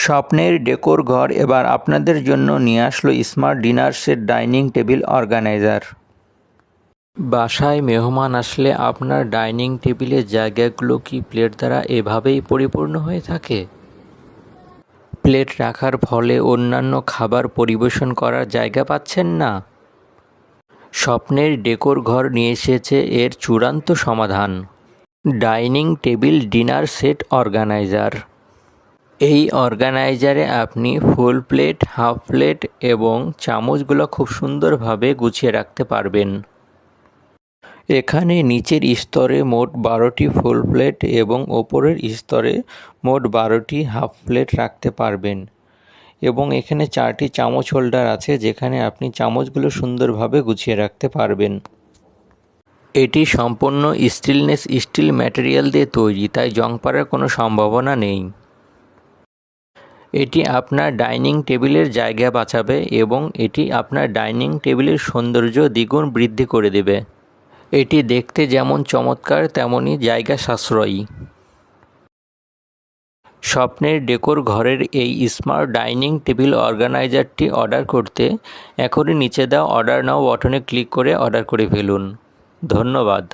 স্বপ্নের ডেকোর ঘর এবার আপনাদের জন্য নিয়ে আসলো smart dinner set dining table organiser. বাসায় মেহমান আসলে আপনার ডাইনিং টেবিলের জায়গাগুলো কি প্লেট দ্বারা এভাবেই পরিপূর্ণ হয়ে থাকে? প্লেট রাখার ফলে অন্যান্য খাবার পরিবেশন করার জায়গা পাচ্ছেন না? স্বপ্নের ডেকোর ঘর নিয়ে এসেছে এর চূড়ান্ত সমাধান, dining table dinner set organiser. এই অর্গানাইজারে আপনি ফুল প্লেট, হাফ প্লেট এবং চামচগুলো খুব সুন্দরভাবে গুছিয়ে রাখতে পারবেন। এখানে নিচের স্তরে মোট 12টি ফুল প্লেট এবং ওপরের স্তরে মোট 12টি হাফ প্লেট রাখতে পারবেন এবং এখানে 4টি চামচ হোল্ডার আছে যেখানে আপনি চামচগুলো সুন্দরভাবে গুছিয়ে রাখতে পারবেন। এটি সম্পূর্ণ স্টেনলেস স্টিল ম্যাটেরিয়াল দিয়ে তৈরি, তাই জং পড়ার কোনো সম্ভাবনা নেই। এটি আপনার ডাইনিং টেবিলের জায়গা বাঁচাবে এবং এটি আপনার ডাইনিং টেবিলের সৌন্দর্য দ্বিগুণ বৃদ্ধি করে দেবে। এটি দেখতে যেমন চমৎকার তেমনই জায়গা সাশ্রয়ী। স্বপ্নের ডেকোর ঘরের এই স্মার্ট ডাইনিং টেবিল অর্গানাইজারটি অর্ডার করতে এখনই নিচে দেওয়া অর্ডার নাও বাটনে ক্লিক করে অর্ডার করে ফেলুন। ধন্যবাদ।